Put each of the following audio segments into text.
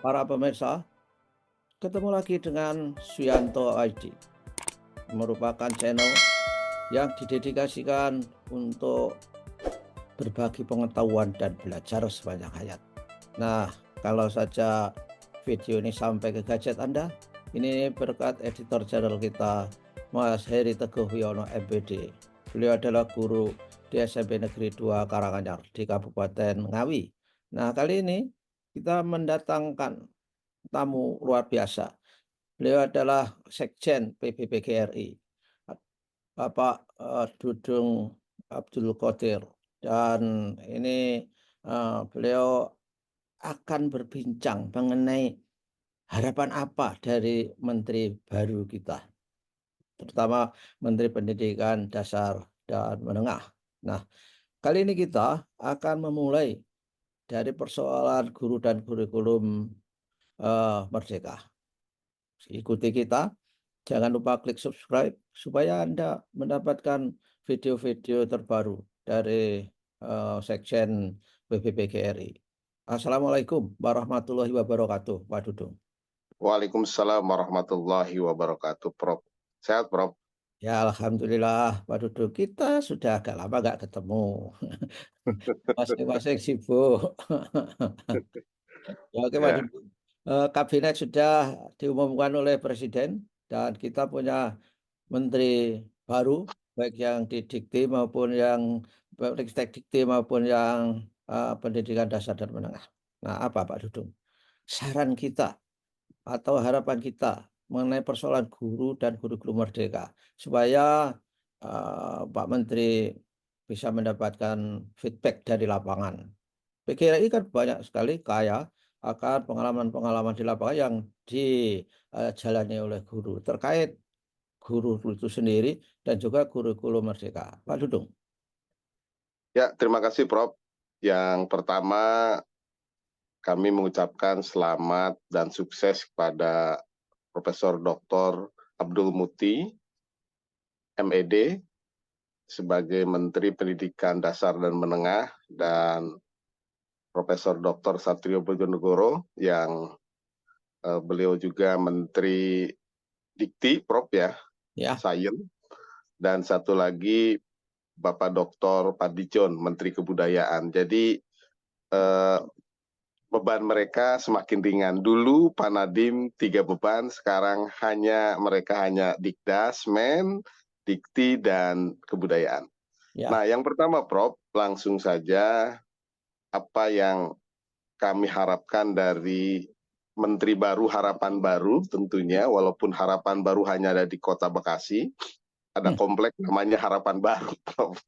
Para pemirsa, ketemu lagi dengan Suyanto ID, merupakan channel yang didedikasikan untuk berbagi pengetahuan dan belajar sepanjang hayat. Nah, kalau saja video ini sampai ke gadget Anda, ini berkat editor channel kita, Mas Heri Teguh Wiono MPD. Beliau adalah guru di SMP Negeri 2 Karanganyar di Kabupaten Ngawi. Nah, kali ini kita mendatangkan tamu luar biasa. Beliau adalah Sekjen PBPGRI, Bapak Dudung Abdul Qadir, dan ini beliau akan berbincang mengenai harapan apa dari Menteri baru kita, terutama Menteri Pendidikan Dasar dan Menengah. Nah, kali ini kita akan memulai dari persoalan guru dan kurikulum Merdeka. Ikuti kita. Jangan lupa klik subscribe supaya Anda mendapatkan video-video terbaru dari Sekjen PBPGRI. Assalamualaikum warahmatullahi wabarakatuh, Pak Dudung. Waalaikumsalam warahmatullahi wabarakatuh, Prof. Sehat, Prof? Ya, alhamdulillah, Pak Dudung. Kita sudah agak lama nggak ketemu. Masing-masing sibuk. Ya, oke, Pak Ya, Dudung. Kabinet sudah diumumkan oleh Presiden dan kita punya menteri baru, baik yang di Dikti maupun yang Ristek Dikti maupun yang pendidikan dasar dan menengah. Nah, apa Pak Dudung? Saran kita atau harapan kita mengenai persoalan guru dan kurikulum merdeka supaya Pak Menteri bisa mendapatkan feedback dari lapangan. PGRI kan banyak sekali kaya akan pengalaman-pengalaman di lapangan yang dijalani oleh guru terkait guru itu sendiri dan juga kurikulum merdeka. Pak Dudung. ya, terima kasih, Prof. Yang pertama, kami mengucapkan selamat dan sukses kepada Profesor Dr. Abdul Muti, MED, sebagai Menteri Pendidikan Dasar dan Menengah, dan Profesor Dr. Satrio Bojonegoro, yang beliau juga Menteri Dikti, Prof, ya, Ya, Sains, dan satu lagi Bapak Dr. Padijon, Menteri Kebudayaan. Jadi beban mereka semakin ringan. Dulu Pak Nadiem 3 beban, sekarang mereka hanya Dikdas, Dikti, dan Kebudayaan. ya, Nah, yang pertama, Prof, langsung saja apa yang kami harapkan dari Menteri baru, harapan baru tentunya, walaupun harapan baru hanya ada di Kota Bekasi, ada hmm. komplek namanya Harapan Baru, Prof.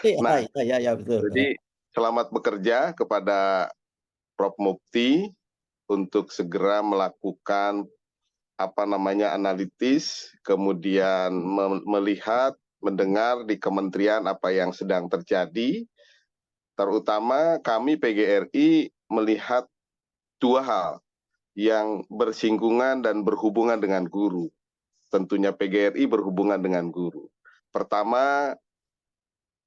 Ya, Nah, ya, ya, betul. jadi selamat bekerja kepada Prof. Mufti untuk segera melakukan analitis, kemudian melihat, mendengar di kementerian apa yang sedang terjadi. Terutama kami PGRI melihat dua hal yang bersinggungan dan berhubungan dengan guru. Tentunya PGRI berhubungan dengan guru. Pertama,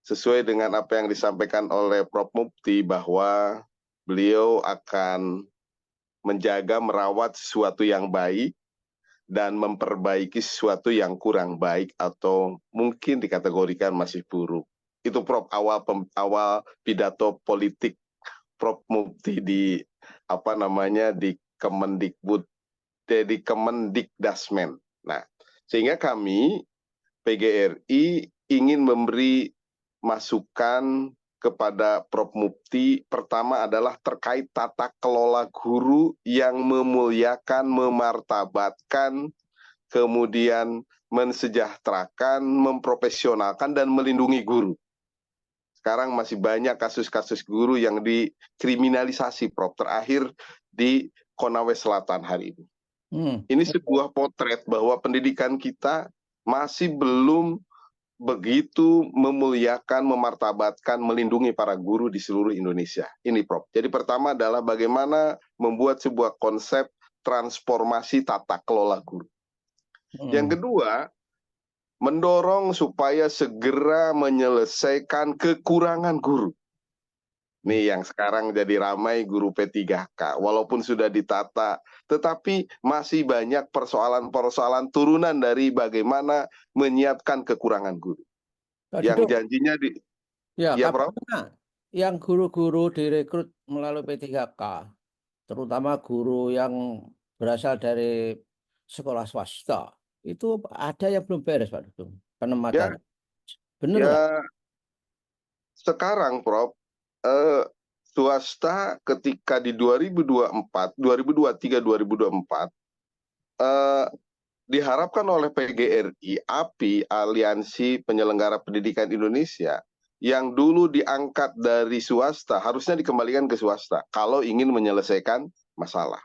sesuai dengan apa yang disampaikan oleh Prof. Mufti bahwa beliau akan menjaga, merawat sesuatu yang baik dan memperbaiki sesuatu yang kurang baik atau mungkin dikategorikan masih buruk. Itu, Prof, awal pidato politik Prof. Mufti di di Kemendikbud, di Kemendikdasmen. Nah, sehingga kami PGRI ingin memberi masukan kepada Prof. Mufti. Pertama adalah terkait tata kelola guru yang memuliakan, memartabatkan, kemudian mensejahterakan, memprofesionalkan, dan melindungi guru. Sekarang masih banyak kasus-kasus guru yang dikriminalisasi, Prof. Terakhir di Konawe Selatan hari ini. Ini sebuah potret bahwa pendidikan kita masih belum begitu memuliakan, memartabatkan, melindungi para guru di seluruh Indonesia. Ini, Prof. Jadi pertama adalah bagaimana membuat sebuah konsep transformasi tata kelola guru. Yang kedua, mendorong supaya segera menyelesaikan kekurangan guru. Nih yang sekarang jadi ramai guru P3K. Walaupun sudah ditata, tetapi masih banyak persoalan-persoalan turunan dari bagaimana menyiapkan kekurangan guru. Pak Yang Dudung, janjinya ya ya Prof, kabarnya yang guru-guru direkrut melalui P3K, terutama guru yang berasal dari sekolah swasta, itu ada yang belum beres, Pak Dudung, ya, penempatan. Bener nggak? ya sekarang Prof, eh, swasta ketika di 2024, 2023, 2024, eh, diharapkan oleh PGRI, API, Aliansi Penyelenggara Pendidikan Indonesia, yang dulu diangkat dari swasta, harusnya dikembalikan ke swasta, kalau ingin menyelesaikan masalah.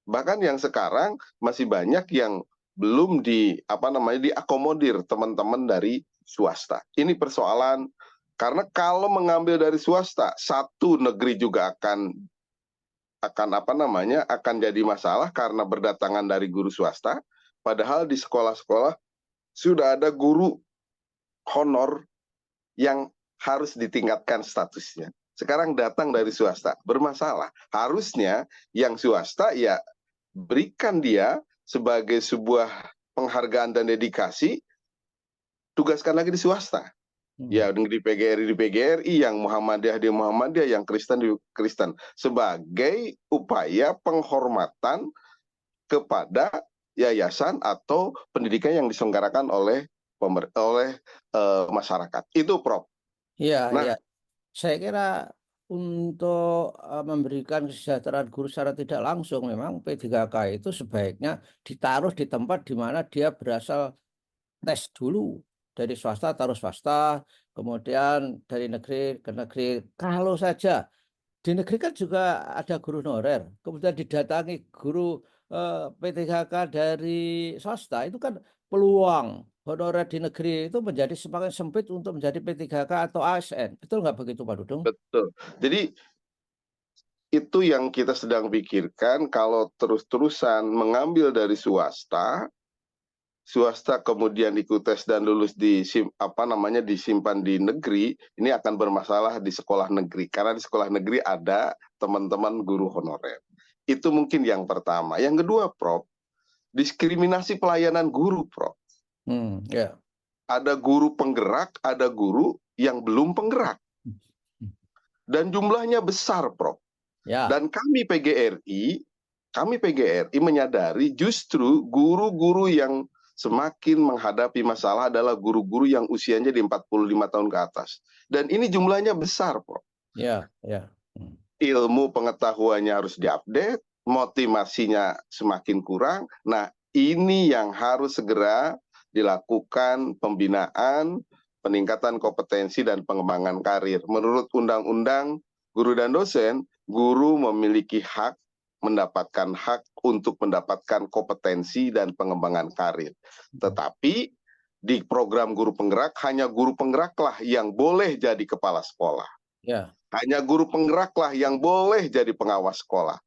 Bahkan yang sekarang masih banyak yang belum diakomodir teman-teman dari swasta. Ini persoalan, karena kalau mengambil dari swasta, satu negeri juga akan jadi masalah karena berdatangan dari guru swasta, padahal di sekolah-sekolah sudah ada guru honor yang harus ditingkatkan statusnya. Sekarang datang dari swasta, bermasalah. Harusnya yang swasta ya berikan dia sebagai sebuah penghargaan dan dedikasi, tugaskan lagi di swasta. Ya di PGRI, yang Muhammadiyah di Muhammadiyah, yang Kristen di Kristen, sebagai upaya penghormatan kepada yayasan atau pendidikan yang diselenggarakan oleh masyarakat. Itu Prof. Iya, Nah, iya. Saya kira untuk memberikan kesejahteraan guru secara tidak langsung, memang P3K itu sebaiknya ditaruh di tempat di mana dia berasal, tes dulu dari swasta taruh swasta, kemudian dari negeri ke negeri. Kalau saja di negeri kan juga ada guru honorer, kemudian didatangi guru P3K dari swasta, itu kan peluang honorer di negeri itu menjadi semakin sempit untuk menjadi P3K atau ASN. Betul nggak begitu, Pak Dudung? betul. Jadi itu yang kita sedang pikirkan, kalau terus-terusan mengambil dari swasta, swasta kemudian ikut tes dan lulus disimpan di negeri, ini akan bermasalah di sekolah negeri, karena di sekolah negeri ada teman-teman guru honorer. Itu mungkin yang pertama. Yang kedua, Prof, diskriminasi pelayanan guru, Prof. Ya. Ada guru penggerak, ada guru yang belum penggerak. Dan jumlahnya besar, Prof. Ya. Dan kami PGRI menyadari justru guru-guru yang semakin menghadapi masalah adalah guru-guru yang usianya di 45 tahun ke atas. Dan ini jumlahnya besar, Prof. Ya, ya. Ilmu pengetahuannya harus diupdate, motivasinya semakin kurang. Nah, ini yang harus segera dilakukan pembinaan, peningkatan kompetensi dan pengembangan karir. Menurut Undang-Undang Guru dan Dosen, guru memiliki hak untuk mendapatkan kompetensi dan pengembangan karir. Tetapi di program guru penggerak, hanya guru penggeraklah yang boleh jadi kepala sekolah. Ya. Hanya guru penggeraklah yang boleh jadi pengawas sekolah.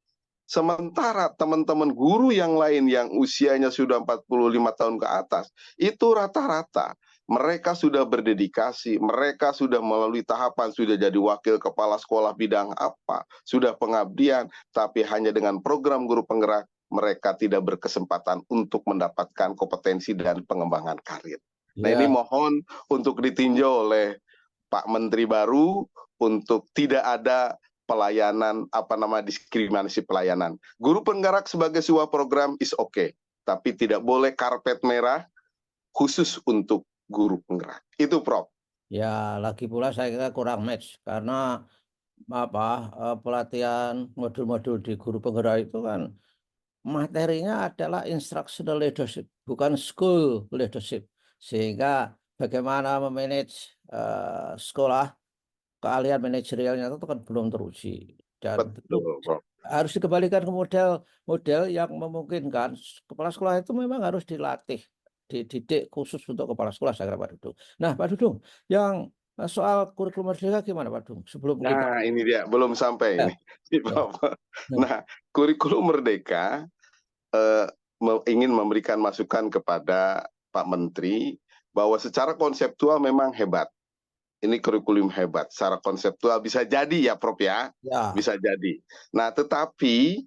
Sementara teman-teman guru yang lain yang usianya sudah 45 tahun ke atas, itu rata-rata mereka sudah berdedikasi, mereka sudah melalui tahapan, sudah jadi wakil kepala sekolah bidang apa, sudah pengabdian, tapi hanya dengan program guru penggerak, mereka tidak berkesempatan untuk mendapatkan kompetensi dan pengembangan karir. Nah, ini Ya. mohon untuk ditinjau oleh Pak Menteri baru untuk tidak ada diskriminasi pelayanan. Guru penggerak sebagai sebuah program is okay, tapi tidak boleh karpet merah khusus untuk guru penggerak. Itu Prof. Ya, lagi pula saya kira kurang match karena pelatihan modul-modul di guru penggerak itu kan materinya adalah instructional leadership, bukan school leadership. Sehingga bagaimana memanage sekolah, keahlian manajerialnya itu kan belum teruji. Dan itu Betul, Prof. harus dikembalikan ke model yang memungkinkan kepala sekolah itu memang harus dilatih, dididik khusus untuk kepala sekolah, saya kira, Pak Dudung. Nah, Pak Dudung, yang soal kurikulum merdeka gimana, Pak Dudung? Sebelum kita Nah, ini dia, belum sampai ya, ini. ya. Nah, kurikulum merdeka eh, ingin memberikan masukan kepada Pak Menteri bahwa secara konseptual memang hebat. ini kurikulum hebat, secara konseptual bisa jadi ya Prof ya, Ya. bisa jadi. Nah, tetapi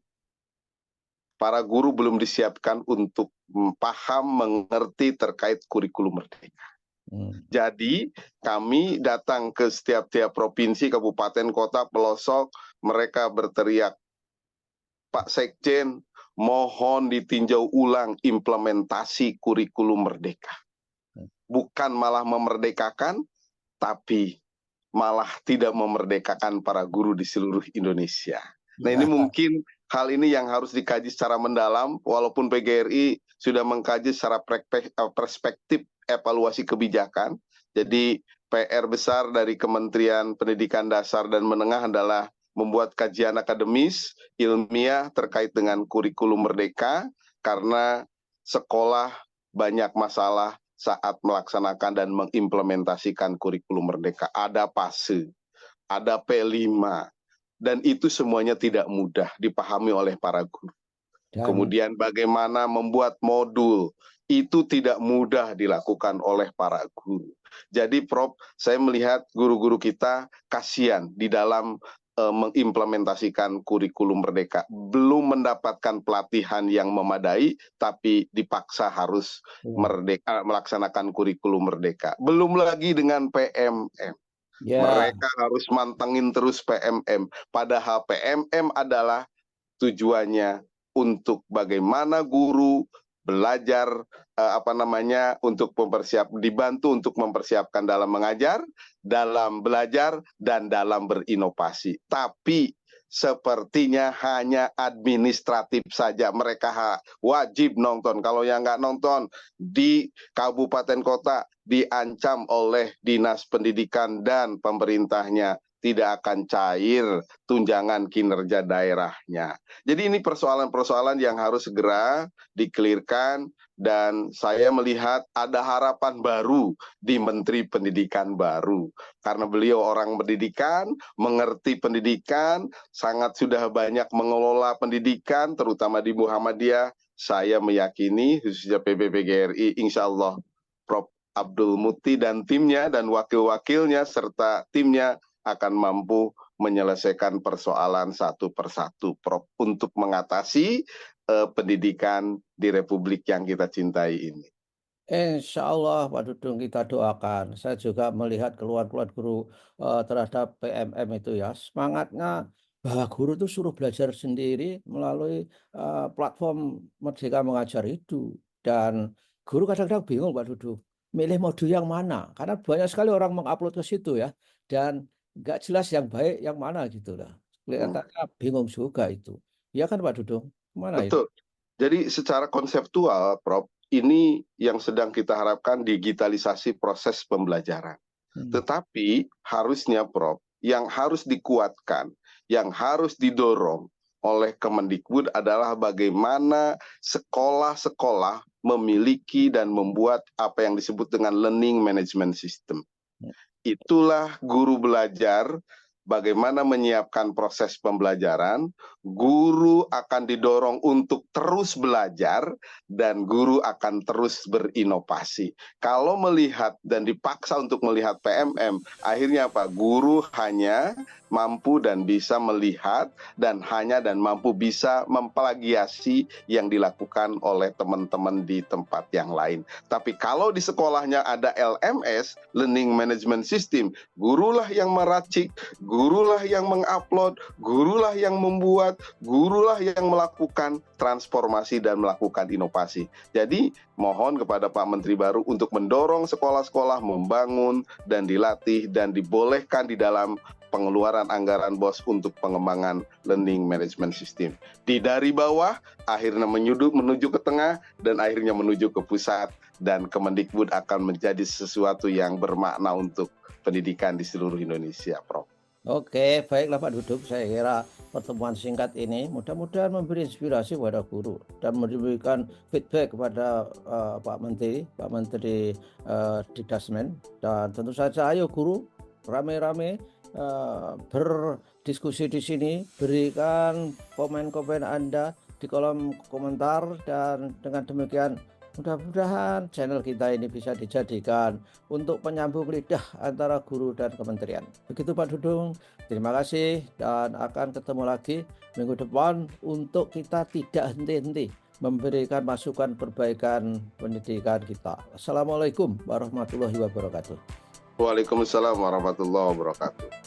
para guru belum disiapkan untuk paham, mengerti terkait kurikulum merdeka. Hmm. Jadi kami datang ke setiap provinsi, kabupaten, kota, pelosok, mereka berteriak, Pak Sekjen, mohon ditinjau ulang implementasi kurikulum merdeka. Bukan malah memerdekakan, tapi malah tidak memerdekakan para guru di seluruh Indonesia. Nah, ini Ya. mungkin hal ini yang harus dikaji secara mendalam, walaupun PGRI sudah mengkaji secara perspektif evaluasi kebijakan. Jadi PR besar dari Kementerian Pendidikan Dasar dan Menengah adalah membuat kajian akademis, ilmiah terkait dengan kurikulum merdeka, karena sekolah banyak masalah saat melaksanakan dan mengimplementasikan kurikulum merdeka. Ada PASE, ada P5, dan itu semuanya tidak mudah dipahami oleh para guru. Dan Kemudian bagaimana membuat modul, itu tidak mudah dilakukan oleh para guru. Jadi Prof, saya melihat guru-guru kita kasihan di dalam mengimplementasikan kurikulum merdeka. Belum mendapatkan pelatihan yang memadai, tapi dipaksa harus melaksanakan kurikulum merdeka. Belum lagi dengan PMM. ya, Mereka harus mantengin terus PMM. Padahal PMM adalah tujuannya untuk bagaimana guru belajar untuk dibantu untuk mempersiapkan dalam mengajar, dalam belajar, dan dalam berinovasi. Tapi sepertinya hanya administratif saja. Mereka wajib nonton. Kalau yang nggak nonton di kabupaten kota diancam oleh Dinas Pendidikan dan pemerintahnya, tidak akan cair tunjangan kinerja daerahnya. Jadi ini persoalan-persoalan yang harus segera dikelirkan, dan saya melihat ada harapan baru di Menteri Pendidikan baru. Karena beliau orang pendidikan, mengerti pendidikan, sangat sudah banyak mengelola pendidikan, terutama di Muhammadiyah. Saya meyakini, khususnya PBPGRI, insya Allah Prof. Abdul Muti dan timnya, dan wakil-wakilnya, serta timnya akan mampu menyelesaikan persoalan satu persatu, Prof, untuk mengatasi pendidikan di Republik yang kita cintai ini. insya Allah Pak Dudung kita doakan. Saya juga melihat keluhan-keluhan guru terhadap PMM itu ya. Semangatnya bahwa guru itu suruh belajar sendiri melalui platform Merdeka Mengajar itu. Dan guru kadang-kadang bingung Pak Dudung, milih modul yang mana. Karena banyak sekali orang mengupload ke situ ya. Dan nggak jelas yang baik yang mana gitu lah. Kelihatannya bingung juga itu. Ya kan Pak Dudung? Mana itu? Betul. Jadi secara konseptual, Prof, ini yang sedang kita harapkan digitalisasi proses pembelajaran. Hmm. Tetapi harusnya, Prof, yang harus dikuatkan, yang harus didorong oleh Kemendikbud adalah bagaimana sekolah-sekolah memiliki dan membuat apa yang disebut dengan learning management system. Itulah guru belajar, bagaimana menyiapkan proses pembelajaran, guru akan didorong untuk terus belajar, dan guru akan terus berinovasi. Kalau melihat dan dipaksa untuk melihat PMM, akhirnya apa? Guru hanya mampu dan bisa melihat dan mampu bisa memplagiasi yang dilakukan oleh teman-teman di tempat yang lain. Tapi kalau di sekolahnya ada LMS, Learning Management System, gurulah yang meracik, gurulah yang mengupload, gurulah yang membuat, gurulah yang melakukan transformasi dan melakukan inovasi. Jadi mohon kepada Pak Menteri baru untuk mendorong sekolah-sekolah membangun dan dilatih dan dibolehkan di dalam pengeluaran anggaran BOS untuk pengembangan learning management system. Dari bawah, akhirnya menuju ke tengah, dan akhirnya menuju ke pusat, dan Kemendikbud akan menjadi sesuatu yang bermakna untuk pendidikan di seluruh Indonesia, Prof. Oke, baiklah Pak Dudung. Saya kira pertemuan singkat ini mudah-mudahan memberi inspirasi kepada guru dan memberikan feedback kepada Pak Menteri Dikdasmen. Dan tentu saja ayo guru rame-rame berdiskusi di sini, berikan komen-komen Anda di kolom komentar, dan dengan demikian Mudah-mudahan channel kita ini bisa dijadikan untuk penyambung lidah antara guru dan kementerian. Begitu Pak Dudung, terima kasih dan akan ketemu lagi minggu depan untuk kita tidak henti-henti memberikan masukan perbaikan pendidikan kita. Assalamualaikum warahmatullahi wabarakatuh. Waalaikumsalam warahmatullahi wabarakatuh.